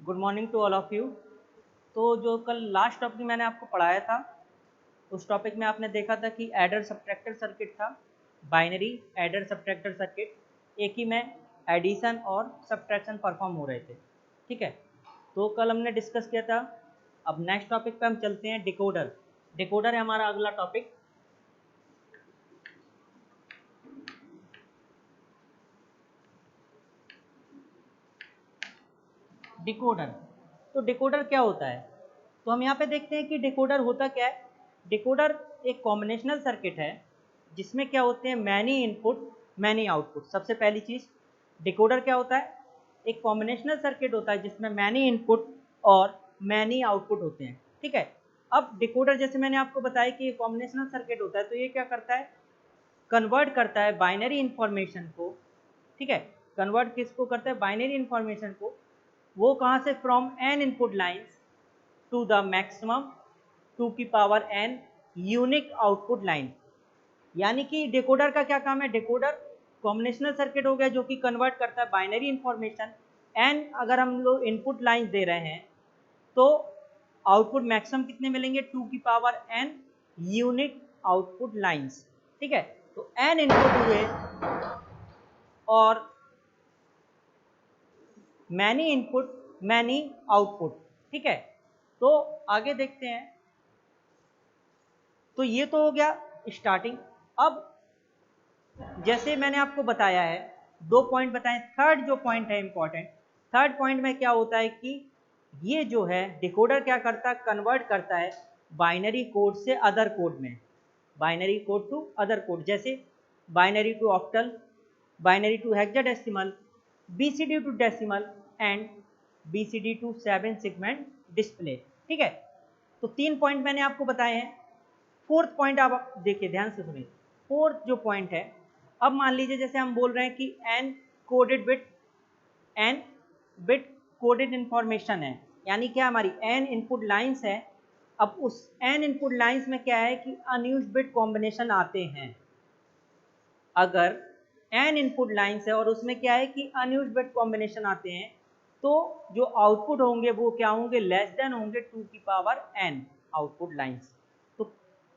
Good morning to all of you. तो जो कल लास्ट टॉपिक मैंने आपको पढ़ाया था उस टॉपिक में आपने देखा था कि एडर सब्ट्रैक्टर सर्किट था, बाइनरी एडर सब्ट्रैक्टर सर्किट, एक ही में एडिशन और सब्ट्रैक्शन परफॉर्म हो रहे थे। ठीक है, तो कल हमने डिस्कस किया था। अब नेक्स्ट टॉपिक पे हम चलते हैं, डिकोडर। डिकोडर है हमारा अगला टॉपिक। डिकोडर, तो डिकोडर क्या होता है? तो हम यहाँ पे देखते हैं कि डिकोडर होता क्या है। डिकोडर एक कॉम्बिनेशनल सर्किट है जिसमें क्या होते हैं, मैनी इनपुट मैनी आउटपुट। सबसे पहली चीज़, डिकोडर क्या होता है? एक कॉम्बिनेशनल सर्किट होता है जिसमें मैनी इनपुट और मैनी आउटपुट होते हैं। ठीक है, अब डिकोडर जैसे मैंने आपको बताया कि ये कॉम्बिनेशनल सर्किट होता है, तो ये क्या करता है, कन्वर्ट करता है बाइनरी इंफॉर्मेशन को। ठीक है, कन्वर्ट किसको करता है, बाइनरी इंफॉर्मेशन को। वो कहाँ से, from n input lines to the maximum 2 की power n unique output line. यानी कि डिकोडर का क्या काम है, डिकोडर कॉम्बिनेशनल सर्किट हो गया जो कि कन्वर्ट करता है बाइनरी इंफॉर्मेशन। एन अगर हम लोग इनपुट लाइन दे रहे हैं तो आउटपुट मैक्सिमम कितने मिलेंगे, 2 की power n unique output lines. ठीक है, तो n इनपुट हुए और मैनी इनपुट मैनी आउटपुट। ठीक है, तो आगे देखते हैं। तो ये तो हो गया स्टार्टिंग। अब जैसे मैंने आपको बताया है, 2 पॉइंट बताए, थर्ड जो पॉइंट है इंपॉर्टेंट, थर्ड पॉइंट में क्या होता है कि ये जो है डिकोडर क्या करता है, कन्वर्ट करता है बाइनरी कोड से अदर कोड में, binary code to other code. जैसे binary to octal, binary to hexadecimal, BCD to decimal and BCD to 7 segment display. ठीक है, तो 3 पॉइंट मैंने आपको बताए हैं। फोर्थ पॉइंट आप देखिए, ध्यान से सुनिए। फोर्थ जो पॉइंट है, अब मान लीजिए जैसे हम बोल रहे हैं कि n coded bit, n bit coded information है, यानी क्या हमारी एन इनपुट लाइंस है। अब उस एन इनपुट लाइंस में क्या है कि अनयूज्ड बिट कॉम्बिनेशन आते हैं। अगर एन इनपुट लाइंस है और उसमें क्या है कि अनयूज्ड बिट कॉम्बिनेशन आते हैं, तो जो आउटपुट होंगे वो क्या होंगे, लेस देन होंगे 2 की पावर n आउटपुट लाइंस। तो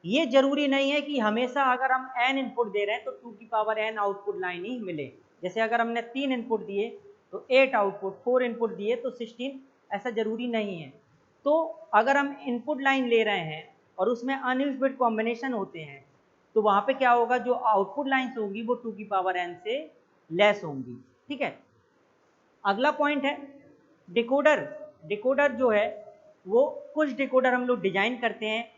ये जरूरी नहीं है कि हमेशा अगर हम n इनपुट दे रहे हैं तो 2 की पावर n आउटपुट लाइन ही मिले। जैसे अगर हमने 3 इनपुट दिए तो 8 आउटपुट, 4 इनपुट दिए तो 16, ऐसा जरूरी नहीं है। तो अगर हम इनपुट लाइन ले रहे हैं और उसमें अनयूज्ड बिट कॉम्बिनेशन होते हैं, तो वहां पे क्या होगा, जो आउटपुट लाइन्स होंगी वो 2 की पावर n से लेस होंगी। ठीक है, अगला पॉइंट है डिकोडर। डिकोडर जो है वो, कुछ डिकोडर हम लोग डिजाइन करते हैं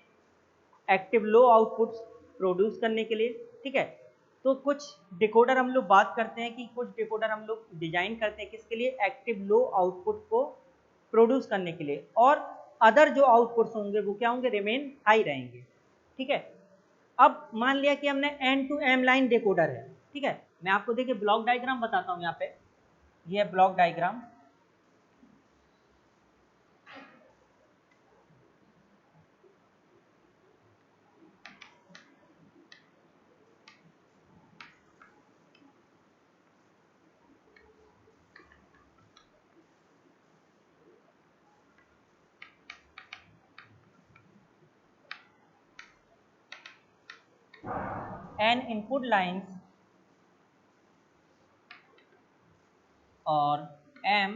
एक्टिव लो आउटपुट्स प्रोड्यूस करने के लिए। ठीक है, तो कुछ डिकोडर हम लोग बात करते हैं कि कुछ डिकोडर हम लोग डिजाइन करते हैं किसके लिए, एक्टिव लो आउटपुट को प्रोड्यूस करने के लिए, और अदर जो आउटपुट्स होंगे वो क्या होंगे, रिमेन हाई रहेंगे। ठीक है, अब मान लिया कि हमने n to m line decoder है। ठीक है, मैं आपको देखिए ब्लॉक डायग्राम बताता हूँ यहाँ पे, ये है block diagram. N input lines और एम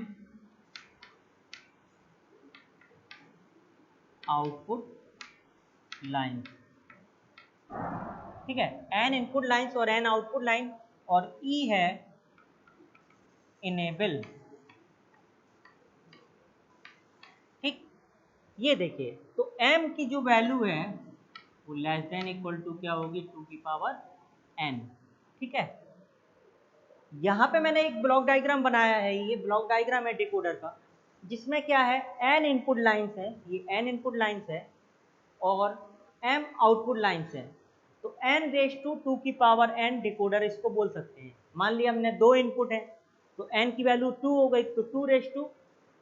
आउटपुट लाइन। ठीक है, एन इनपुट लाइंस और एन आउटपुट लाइन, और ई है इनेबल। ठीक, ये देखिए, तो एम की जो वैल्यू है वो लेस देन इक्वल टू क्या होगी, 2 की पावर एन। ठीक है, यहाँ पे मैंने एक ब्लॉक डायग्राम बनाया है, ये ब्लॉक डायग्राम है डिकोडर का, जिसमें क्या है, एन इनपुट लाइंस है, ये एन इनपुट लाइंस है और एम आउटपुट लाइंस है। तो एन रेस टू 2 की पावर एन डिकोडर इसको बोल सकते हैं। मान लिया हमने 2 इनपुट है तो एन की वैल्यू 2 हो गई, तो 2 रेस टू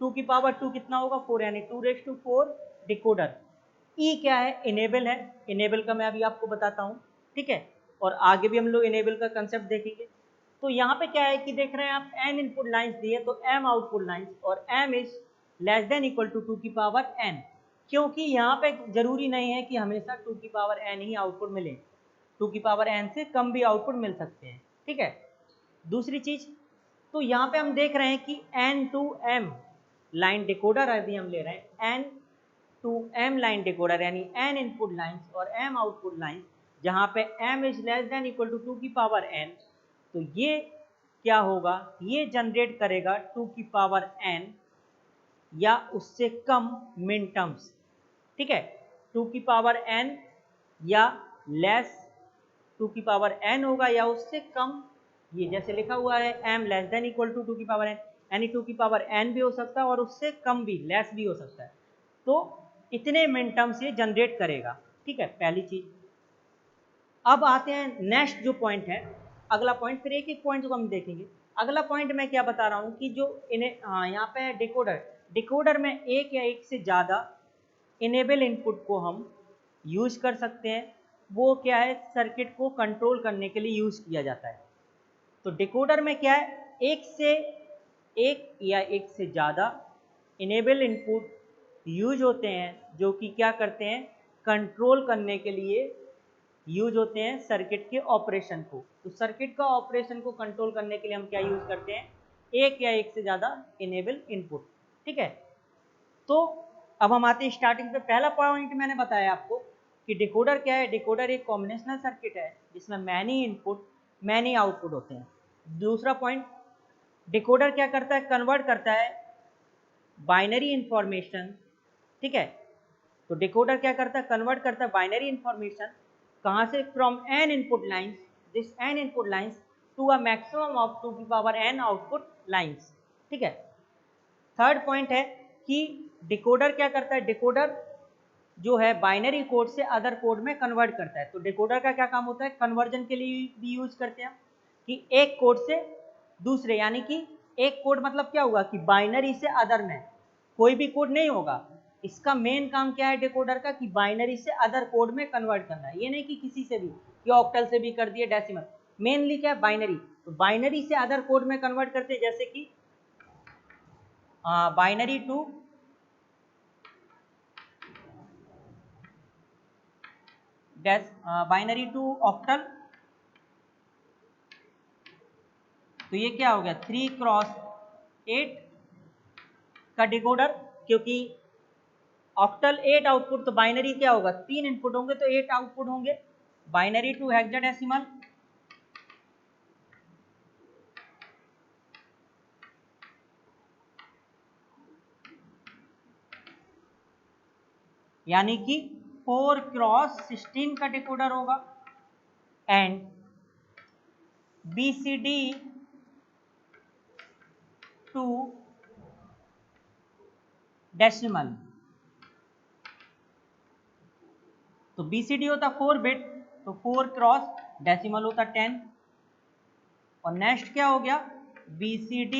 2 की पावर 2 कितना होगा, 4, यानी 2 रेस टू 4 डिकोडर। ई क्या है, इनेबल है, इनेबल का मैं अभी आपको बताता हूँ। ठीक है, और आगे भी हम लोग इनेबल का कंसेप्ट देखेंगे। तो यहाँ पे क्या है कि देख रहे हैं आप, एन इनपुट लाइंस दिए तो एम आउटपुट लाइंस, और m is less than equal to 2 की पावर n, क्योंकि यहाँ पे जरूरी नहीं है कि हमेशा 2 की पावर n ही आउटपुट मिले, 2 की पावर n से कम भी आउटपुट मिल सकते हैं, ठीक है। दूसरी चीज, तो यहाँ पे हम देख रहे हैं कि n to m line decoder यदि हम ले रहे हैं, n to m line decoder यानी n इनपुट लाइंस और m आउटपुट लाइंस, जहाँ पे m is less than equal to 2 की पावर n, तो ये क्या होगा, ये जनरेट करेगा 2 की पावर n या उससे कम मिन टर्म्स, ठीक है। 2 की पावर n या लेस 2 की पावर n होगा या उससे कम, ये जैसे लिखा हुआ है m less than equal to 2 की पावर n, यानी 2 की पावर n भी हो सकता है और उससे कम भी, लेस भी हो सकता है। तो इतने मिन टर्म्स ये जनरेट करेगा, ठीक है, पहली चीज। अब आते हैं नेक्स्ट जो पॉइंट है, अगला पॉइंट, फिर एक एक पॉइंट को हम देखेंगे। अगला पॉइंट मैं क्या बता रहा हूँ कि जो इन्हें यहाँ पे डिकोडर में एक या एक से ज़्यादा इनेबल इनपुट को हम यूज कर सकते हैं। वो क्या है, सर्किट को कंट्रोल करने के लिए यूज किया जाता है। तो डिकोडर में क्या है, एक या एक से ज़्यादा इनेबल इनपुट यूज होते हैं जो कि क्या करते हैं, कंट्रोल करने के लिए यूज होते हैं सर्किट के ऑपरेशन को। तो सर्किट का ऑपरेशन को कंट्रोल करने के लिए हम क्या यूज करते हैं, एक या एक से ज़्यादा इनेबल इनपुट, ठीक है। तो अब हम आते हैं स्टार्टिंग पे। पहला पॉइंट मैंने बताया आपको कि डिकोडर क्या है, डिकोडर एक कॉम्बिनेशनल सर्किट है जिसमें मैनी इनपुट मैनी आउटपुट होते हैं। दूसरा पॉइंट, डिकोडर क्या करता है, कन्वर्ट करता है बाइनरी इंफॉर्मेशन, ठीक है। तो डिकोडर क्या करता है, कन्वर्ट करता है बाइनरी इंफॉर्मेशन, कहाँ से, from n input lines, this n input lines to a maximum of 2 की पावर n आउटपुट लाइन्स, ठीक है। थर्ड पॉइंट है कि डिकोडर क्या करता है, डिकोडर जो है बाइनरी कोड से अदर कोड में कन्वर्ट करता है। तो डिकोडर का क्या काम होता है, कन्वर्जन के लिए भी यूज करते हैं कि एक कोड से दूसरे, यानी कि एक कोड मतलब क्या होगा कि बाइनरी से अदर में कोई भी कोड नहीं होगा। इसका मेन काम क्या है डिकोडर का, कि बाइनरी से अदर कोड में कन्वर्ट करना है। ये नहीं कि किसी से भी, कि ऑक्टल से भी कर दिए, डेसिमल, मेनली क्या है, बाइनरी। तो बाइनरी से अदर कोड में कन्वर्ट करते हैं, जैसे कि binary to binary to octal. तो ये क्या हो गया, 3x8 का डिकोडर, क्योंकि ऑक्टल 8 आउटपुट, तो बाइनरी क्या होगा, 3 इनपुट होंगे तो 8 आउटपुट होंगे। बाइनरी टू हेक्साडेसिमल, यानी कि 4x16 का डिकोडर होगा। एंड BCD टू डेसिमल, तो BCD होता 4 बिट, तो 4 क्रॉस डेसिमल होता 10। और नेक्स्ट क्या हो गया, BCD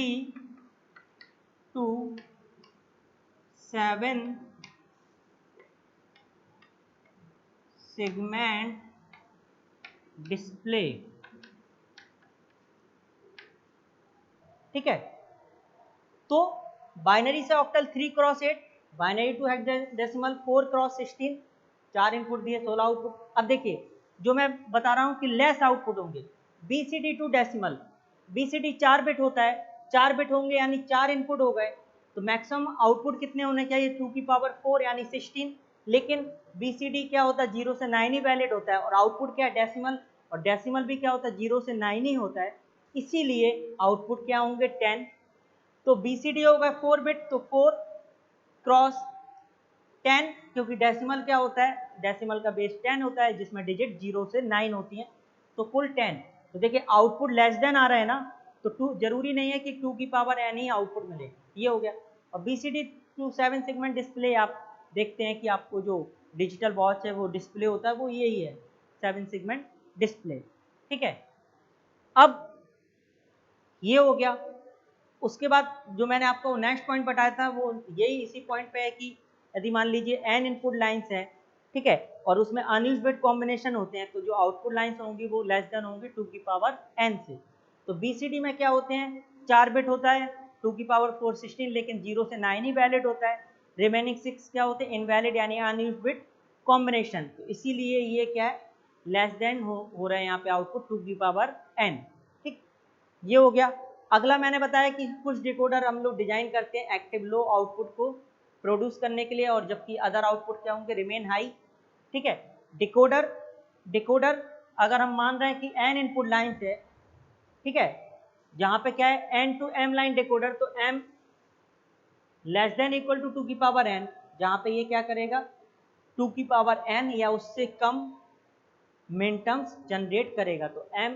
टू 7 सेगमेंट डिस्प्ले, ठीक है। तो बाइनरी से octal 3x8, binary to hexadecimal 4x16, 4 input दिए 16 आउटपुट। अब देखिए जो मैं बता रहा हूं कि लेस आउटपुट होंगे, BCD to decimal, BCD 4 bit होता है, 4 बिट होंगे यानी 4 इनपुट हो गए, तो मैक्सिमम आउटपुट कितने होने चाहिए, 2 की पावर 4 यानी 16। लेकिन BCD क्या होता है, 0 से 9 ही वैलिड होता है, और आउटपुट क्या है, डेसिमल, और डेसिमल भी क्या होता है, 0 से 9 ही होता है, इसीलिए आउटपुट क्या होंगे, 10। तो BCD होगा 4 बिट, तो 4 क्रॉस 10, क्योंकि डेसिमल क्या होता है, डेसिमल का बेस 10 होता है जिसमें डिजिट 0 से 9 होती हैं, तो कुल 10। तो देखिए आउटपुट लेस देन आ रहा है ना, तो 2 जरूरी नहीं है कि 2 की पावर n ही आउटपुट मिले, ये हो गया। और BCD टू 7 सेगमेंट डिस्प्ले, आप देखते हैं कि आपको जो डिजिटल वॉच है वो डिस्प्ले होता है, वो यही है 7 सेगमेंट डिस्प्ले, ठीक है। अब ये हो गया। उसके बाद जो मैंने आपको नेक्स्ट पॉइंट बताया था वो यही इसी पॉइंट पे है कि यदि मान लीजिए n इनपुट लाइंस है, ठीक है, और उसमें अनयूज्ड बिट कॉम्बिनेशन होते हैं, तो जो आउटपुट लाइंस होंगी वो लेस देन होंगी 2 की पावर n से। तो BCD में क्या होते हैं, 4 बिट होता है, 2 की पावर 4 16, लेकिन 0 से 9 ही वैलिड होता है, रिमेनिंग 6 क्या होते हैं, इनवैलिड यानी अनयूज्ड बिट कॉम्बिनेशन। तो इसीलिए ये क्या है, लेस देन हो रहा है यहाँ पे आउटपुट 2 की पावर n। ठीक, ये हो गया। अगला मैंने बताया कि कुछ डिकोडर हम लोग डिजाइन करते हैं एक्टिव लो आउटपुट को प्रोड्यूस करने के लिए, और जबकि अदर आउटपुट क्या होंगे, रिमेन हाई। ठीक है, डिकोडर अगर हम मान रहे हैं कि n इनपुट लाइन्स है, ठीक है, जहां पे क्या है n to m line decoder, तो m less than equal to 2 की पावर n, जहां पे ये क्या करेगा 2 की पावर n या उससे कम मिनटर्म्स जनरेट करेगा। तो m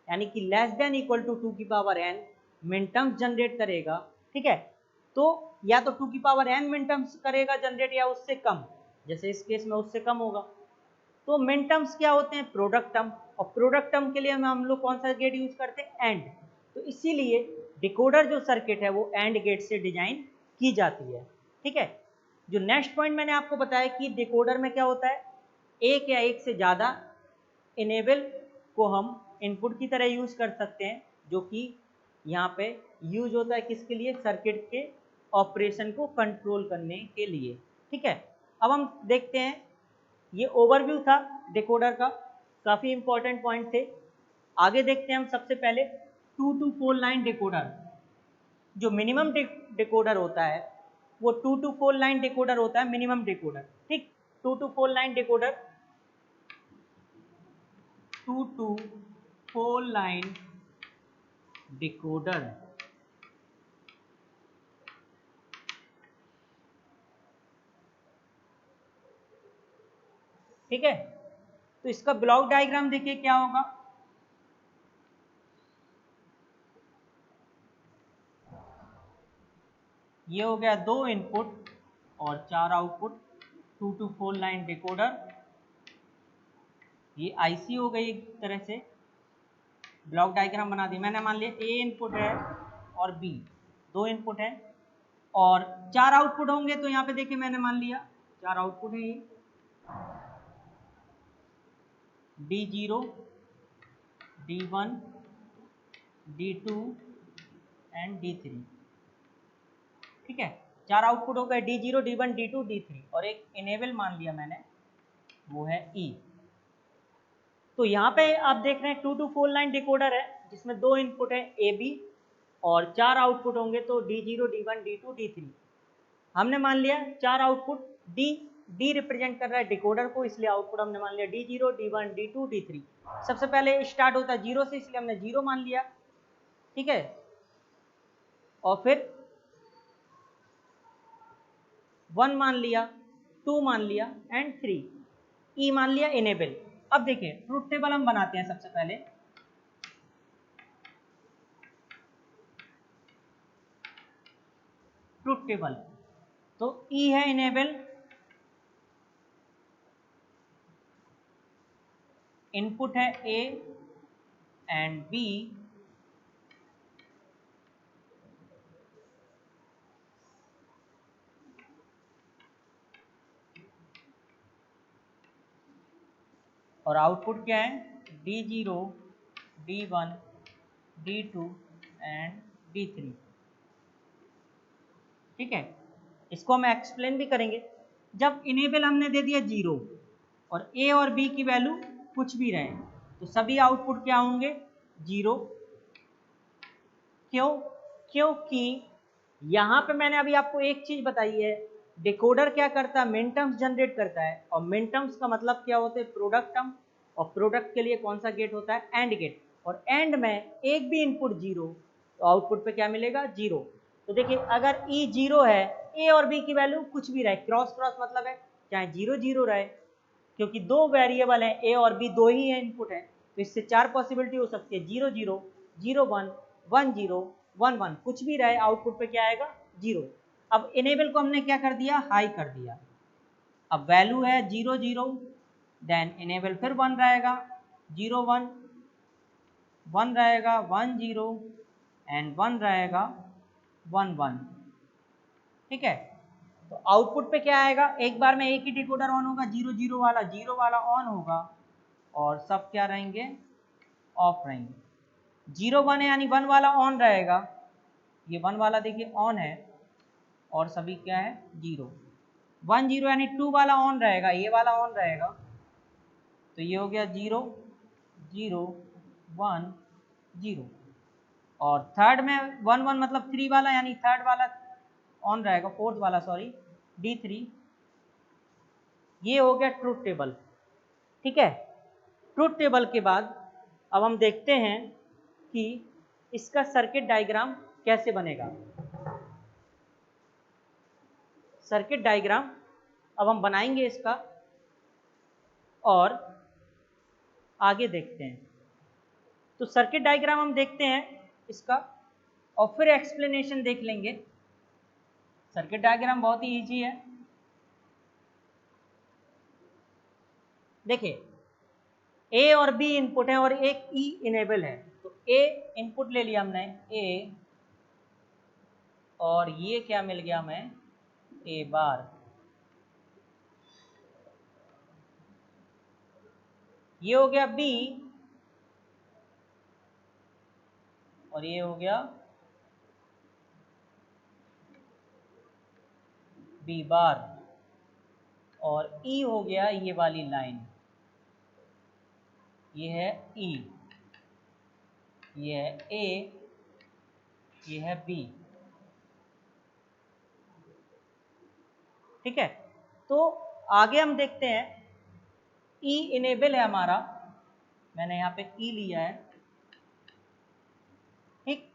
यानी कि लेस देन इक्वल टू 2 की पावर n मिनटर्म्स जनरेट करेगा। ठीक है, तो या तो 2 की पावर n मिनटर्म्स करेगा जनरेट या उससे कम, जैसे इस केस में उससे कम होगा। तो मिनटर्म्स क्या होते हैं, प्रोडक्ट टर्म, और प्रोडक्ट टर्म के लिए हम लोग कौन सा गेट यूज करते हैं, एंड। तो इसीलिए डिकोडर जो सर्किट है वो एंड गेट से डिजाइन की जाती है। ठीक है, जो नेक्स्ट पॉइंट मैंने आपको बताया कि डिकोडर में क्या होता है, एक या एक से ज़्यादा इनेबल को हम इनपुट की तरह यूज कर सकते हैं, जो कि यहाँ पे यूज होता है किसके लिए, सर्किट के ऑपरेशन को कंट्रोल करने के लिए। ठीक है, अब हम देखते हैं, ये ओवरव्यू था डिकोडर का, काफ़ी इंपॉर्टेंट पॉइंट थे। आगे देखते हैं हम सबसे पहले 2 to 4 लाइन डिकोडर। जो मिनिमम डिकोडर होता है वो 2 to 4 लाइन डिकोडर होता है, मिनिमम डिकोडर। ठीक, 2 to 4 line decoder, 2 to 4 line decoder. ठीक है, तो इसका ब्लॉक डायग्राम देखिए क्या होगा। ये हो गया 2 इनपुट और 4 आउटपुट, 2 to 4 लाइन डिकोडर। ये आईसी हो गई एक तरह से, ब्लॉक डायग्राम बना दी मैंने। मान लिया ए इनपुट है और बी, 2 इनपुट है और 4 आउटपुट होंगे। तो यहाँ पे देखिए मैंने मान लिया 4 आउटपुट है, ये D0, D1, D2 and D3। ठीक है, 4 आउटपुट हो गए, D0, D1, D2, D3, और एक इनेबल मान लिया मैंने, वो है E। तो यहाँ पे आप देख रहे हैं 2 to 4 लाइन डिकोडर है, जिसमें 2 इनपुट है ए बी और 4 आउटपुट होंगे, तो D0, D1, D2, D3। हमने मान लिया 4 आउटपुट, डी रिप्रेजेंट कर रहा है डिकोडर को, इसलिए आउटपुट हमने मान लिया D0, D1, D2, D3। सबसे पहले स्टार्ट होता है 0 से, इसलिए हमने 0 मान लिया। ठीक है, और फिर 1 मान लिया, 2 मान लिया एंड 3, ई मान लिया इनेबल। अब देखिए ट्रुथ टेबल हम बनाते हैं सबसे पहले। ट्रुथ टेबल, तो ई है इनेबल, इनपुट है ए एंड बी, और आउटपुट क्या है, D0, D1, D2 and D3। ठीक है, इसको हम एक्सप्लेन भी करेंगे। जब इनेबल हमने दे दिया 0 और ए और बी की वैल्यू कुछ भी रहे, तो सभी आउटपुट क्या होंगे, 0। क्यों, क्योंकि यहाँ पे मैंने अभी आपको एक चीज बताई है, डिकोडर क्या करता है, मिनटर्म्स जनरेट करता है, और मिनटर्म्स का मतलब क्या होता है, प्रोडक्ट टर्म, और प्रोडक्ट के लिए कौन सा गेट होता है, एंड गेट। और एंड में एक भी इनपुट 0, तो आउटपुट पे क्या मिलेगा, 0। तो देखिए अगर ई 0 है, ए और बी की वैल्यू कुछ भी रहे, क्रॉस क्रॉस मतलब है चाहे 0 0 रहे, क्योंकि 2 वेरिएबल हैं ए और बी, 2 ही है इनपुट है, तो इससे 4 पॉसिबिलिटी हो सकती है, 0 0, 0 1, 1 0, 1 1, कुछ भी रहे आउटपुट पे क्या आएगा, 0। अब इनेबल को हमने क्या कर दिया, हाई कर दिया। अब वैल्यू है 0 0, देन इनेबल फिर 1 रहेगा, 0 1, 1 रहेगा, 1 0 एंड 1 रहेगा, 1 1। ठीक है, तो आउटपुट पे क्या आएगा, एक बार में एक ही डिकोडर ऑन होगा, 0 0 वाला ऑन होगा और सब क्या रहेंगे, ऑफ रहेंगे। 0 1 है यानी 1 वाला ऑन रहेगा, ये 1 वाला देखिए ऑन है और सभी क्या है 0, 1 0 यानी 2 वाला ऑन रहेगा, ये वाला ऑन रहेगा, तो ये हो गया 0 0 1 0। और थर्ड में 1 1 मतलब 3 वाला यानी थर्ड वाला ऑन रहेगा, फोर्थ वाला सॉरी D3। ये हो गया ट्रूथ टेबल, ठीक है। ट्रूथ टेबल के बाद अब हम देखते हैं कि इसका सर्किट डायग्राम कैसे बनेगा। सर्किट डायग्राम अब हम बनाएंगे इसका और आगे देखते हैं। तो सर्किट डायग्राम हम देखते हैं इसका और फिर एक्सप्लेनेशन देख लेंगे। सर्किट डायग्राम बहुत ही इजी है। देखिए ए और बी इनपुट है और एक ई इनेबल है, तो ए इनपुट ले लिया हमने ए, और ये क्या मिल गया हमें ए बार। ये हो गया बी और ये हो गया बी बार, और ई हो गया ये वाली लाइन, ये है ई, ये है ए, ये है बी, ठीक है। तो आगे हम देखते हैं ई इनेबल है हमारा, मैंने यहाँ पे ई लिया है, ठीक।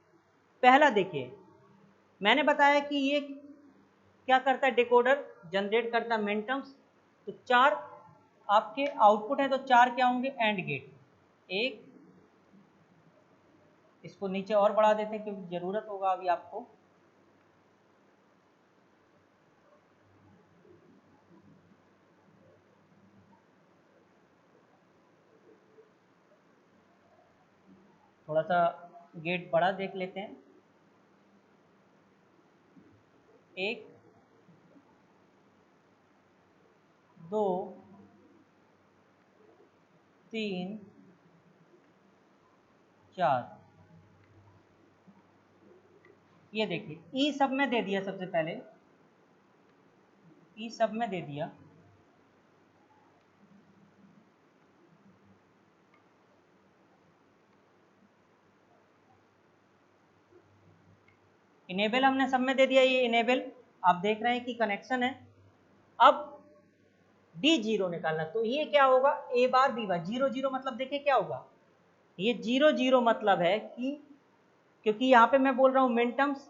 पहला देखिए मैंने बताया कि ये क्या करता है, डिकोडर जनरेट करता है मिनटर्म्स, तो 4 आपके आउटपुट है, तो 4 क्या होंगे एंड गेट। एक, इसको नीचे और बढ़ा देते हैं क्योंकि जरूरत होगा अभी आपको। थोड़ा सा गेट बड़ा देख लेते हैं। 1 2 3 4, ये देखिए ई सब में दे दिया, सबसे पहले ई सब में दे दिया, इनेबल हमने सब में दे दिया, ये इनेबल आप देख रहे हैं कि कनेक्शन है। अब D0 निकालना, तो ये क्या होगा ए बार बी बार, 0 0 मतलब देखिए क्या होगा, ये 0 0 मतलब है कि क्योंकि यहाँ पे मैं बोल रहा हूँ मिनटर्म्स,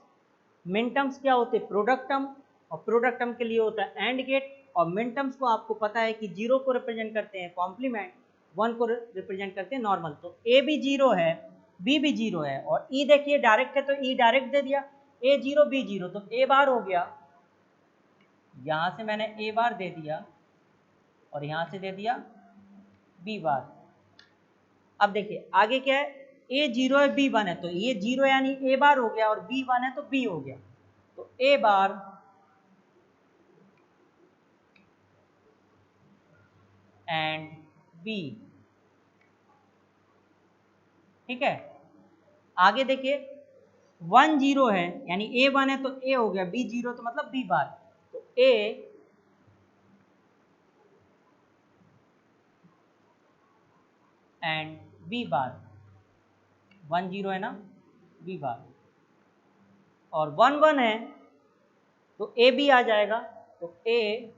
मिनटर्म्स क्या होते हैं प्रोडक्ट टर्म, और प्रोडक्ट टर्म के लिए होता है एंड गेट, और मिनटर्म्स को आपको पता है कि 0 को रिप्रेजेंट करते हैं कॉम्प्लीमेंट, 1 को रिप्रेजेंट करते हैं नॉर्मल, तो ए भी 0 है बी भी 0 है, और ई देखिए डायरेक्ट है तो ई डायरेक्ट दे दिया, ए 0 बी 0, तो ए बार हो गया, यहाँ से मैंने ए बार दे दिया और यहाँ से दे दिया बी बार। अब देखिए आगे क्या है, ए 0 है बी 1 है, तो ये 0 यानी ए बार हो गया, और बी 1 है तो बी हो गया, तो ए बार एंड बी, ठीक है। आगे देखिए 1 0 है यानी ए 1 है तो ए हो गया, बी 0 तो मतलब बी बार, तो ए एंड बी बार, 1 0 है ना बी बार, और 1 1 है तो ए भी आ जाएगा, तो ए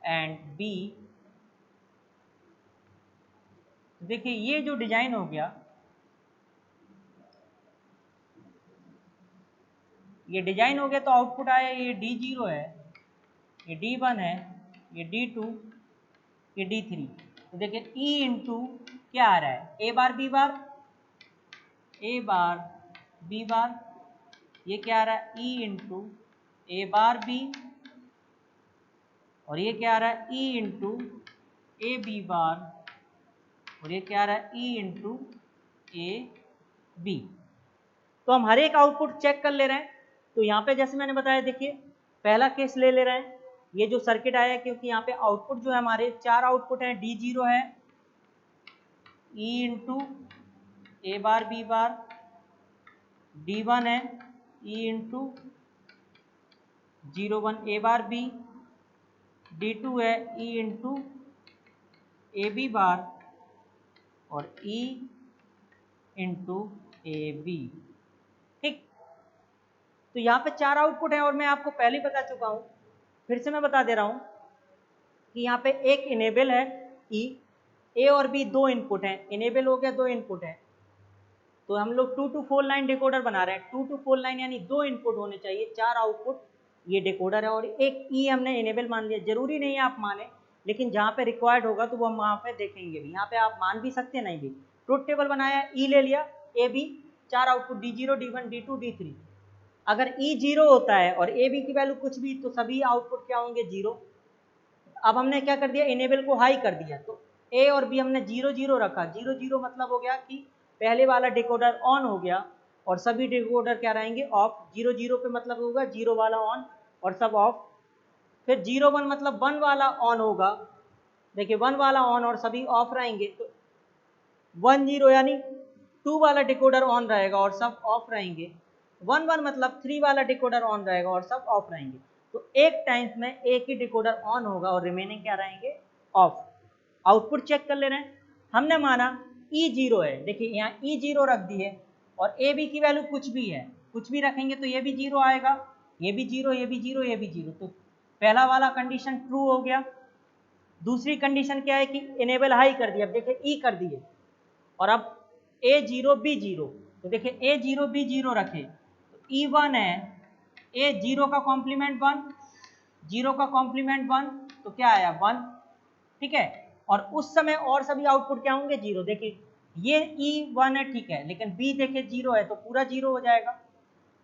एंड बी। देखिए ये जो डिजाइन हो गया, ये डिजाइन हो गया, तो आउटपुट आया ये D0 है, ये D1 है, ये D2, ये D3, तो देखिए E इंटू क्या आ रहा है ए बार बी बार, ए बार बी बार, ये क्या आ रहा है E into A bar B, और ये क्या आ रहा है E into A B bar, और ये क्या आ रहा है E इंटू ए बी। तो हम हर एक आउटपुट चेक कर ले रहे हैं। तो यहाँ पे जैसे मैंने बताया देखिए पहला केस ले रहे हैं, ये जो सर्किट आया क्योंकि यहाँ पे आउटपुट जो है हमारे 4 आउटपुट हैं, D0 है, E into A bar B bar, D1 है E into 01 A bar B, D2 है E into A B bar और E इंटू ए बी। ठीक, तो यहाँ पे 4 आउटपुट है और मैं आपको पहले ही बता चुका हूँ, फिर से मैं बता दे रहा हूँ कि यहाँ पे एक इनेबल है E, ए और बी 2 इनपुट हैं, इनेबल हो गया 2 इनपुट है, तो हम लोग 2 to 4 लाइन डिकोडर बना रहे हैं। 2 to 4 लाइन यानी 2 इनपुट होने चाहिए, 4 आउटपुट ये डिकोडर है और एक ई हमने इनेबल मान लिया। जरूरी नहीं है आप माने, लेकिन जहाँ पे रिक्वायर्ड होगा तो वो हम वहाँ पे देखेंगे भी। यहाँ पे आप मान भी सकते हैं, नहीं भी। ट्रुथ टेबल बनाया, ई ले लिया, A B 4 output D0 D1 D2 D3। अगर ई 0 होता है और ए बी की वैल्यू कुछ भी, तो सभी आउटपुट क्या होंगे 0। अब हमने क्या कर दिया, इनेबल को हाई कर दिया, तो ए और बी हमने 0 0 रखा। 0 0 मतलब हो गया कि पहले वाला डिकोडर ऑन हो गया और सभी डिकोडर क्या रहेंगे ऑफ। 0 0 पे मतलब होगा 0 वाला ऑन और सब ऑफ। फिर 0 1 मतलब 1 वाला ऑन होगा, देखिए 1 वाला ऑन और सभी ऑफ रहेंगे। तो 1 0 यानी 2 वाला डिकोडर ऑन रहेगा और सब ऑफ रहेंगे। 1 1 मतलब 3 वाला डिकोडर ऑन रहेगा और सब ऑफ रहेंगे। तो एक टाइम में एक ही डिकोडर ऑन होगा और रिमेनिंग क्या रहेंगे ऑफ। आउटपुट चेक कर ले रहे हैं, हमने माना E0 है, देखिए यहाँ E0 रख दी है और ए बी की वैल्यू कुछ भी है, कुछ भी रखेंगे तो ये भी 0 आएगा, ये भी 0, ये भी 0, ये भी 0। तो पहला वाला कंडीशन ट्रू हो गया। दूसरी कंडीशन क्या है कि इनेबल हाई कर दिया, अब देखिए ई कर दिए और अब A0 B0, तो देखिए A0 B0 रखे तो E1 है, A0 का कॉम्प्लीमेंट 1, 0 का कॉम्प्लीमेंट 1, तो क्या आया 1। ठीक है, और उस समय और सभी आउटपुट क्या होंगे 0। देखिए ये E1 है, ठीक है, लेकिन B देखिए 0 है तो पूरा 0 हो जाएगा।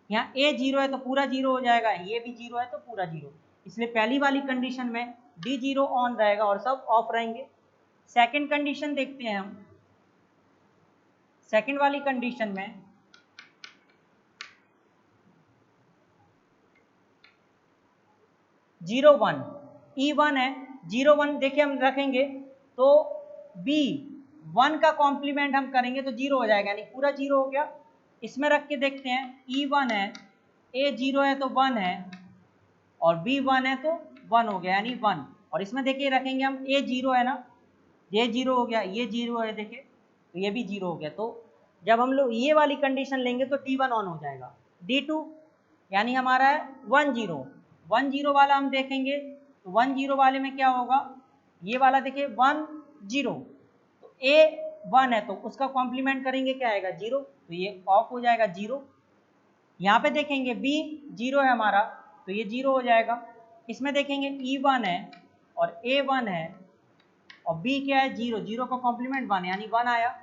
यहाँ A 0 है तो पूरा 0 हो जाएगा, ये भी 0 है तो पूरा 0। इसलिए पहली वाली कंडीशन में D0 ऑन रहेगा और सब ऑफ रहेंगे। सेकंड कंडीशन देखते हैं हम। सेकंड वाली कंडीशन में E1 है, 0 1 देखिए हम रखेंगे तो B1 का कॉम्प्लीमेंट हम करेंगे तो 0 हो जाएगा, यानी पूरा 0 हो गया। इसमें रख के देखते हैं, E1 है, A0 है तो 1 है और B1 है तो 1 हो गया, यानी 1। और इसमें देखिए रखेंगे हम, A0 है ना, ये 0 हो गया, ये 0 है, देखिए तो ये भी 0 हो गया। तो जब हम लोग ये वाली कंडीशन लेंगे तो D1 ऑन हो जाएगा। D2 यानी हमारा है 1 0, 1 0 वाला हम देखेंगे तो 1 0 वाले में क्या होगा, ये वाला देखिए 1 0, तो A 1 है तो उसका कॉम्प्लीमेंट करेंगे क्या आएगा 0, तो ये ऑफ हो जाएगा 0। यहाँ पे देखेंगे B 0 है हमारा तो ये 0 हो जाएगा। इसमें देखेंगे E1 है और A1 है और B क्या है 0, 0 का कॉम्प्लीमेंट 1 यानी 1 आया।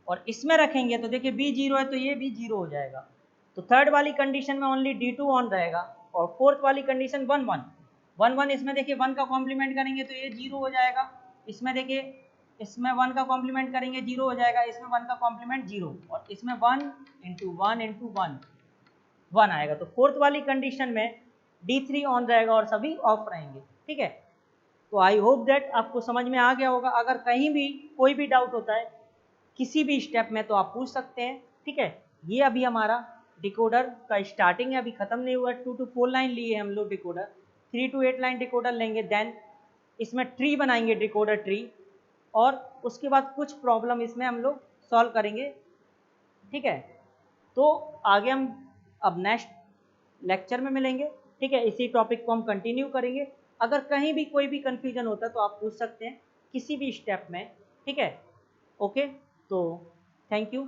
और इसमें रखेंगे तो देखिए B 0 है तो ये भी 0 हो जाएगा। तो थर्ड वाली कंडीशन में ओनली D2 ऑन रहेगा और फोर्थ वाली कंडीशन 1 1 1 1, इसमें देखिए 1 का कॉम्प्लीमेंट करेंगे तो ये 0 हो जाएगा। इसमें देखिए इसमें 1 का कॉम्प्लीमेंट करेंगे 0 हो जाएगा, इसमें 1 का कॉम्प्लीमेंट 0 और इसमें 1 इंटू 1 इंटू 1 1 आएगा। तो फोर्थ वाली कंडीशन में D3 ऑन रहेगा और सभी ऑफ रहेंगे। ठीक है, तो आई होप दैट आपको समझ में आ गया होगा। अगर कहीं भी कोई भी डाउट होता है किसी भी स्टेप में तो आप पूछ सकते हैं। ठीक है, ये अभी हमारा डिकोडर का स्टार्टिंग है, अभी खत्म नहीं हुआ। 2 to 4 लाइन लिए हम लोग डिकोडर, 3 to 8 लाइन डिकोडर लेंगे, देन इसमें ट्री बनाएंगे, डिकोडर ट्री, और उसके बाद कुछ प्रॉब्लम इसमें हम लोग सॉल्व करेंगे। ठीक है, तो आगे हम अब नेक्स्ट लेक्चर में मिलेंगे। ठीक है, इसी टॉपिक को हम कंटिन्यू करेंगे। अगर कहीं भी कोई भी कंफ्यूजन होता है तो आप पूछ सकते हैं किसी भी स्टेप में। ठीक है, ओके, तो थैंक यू।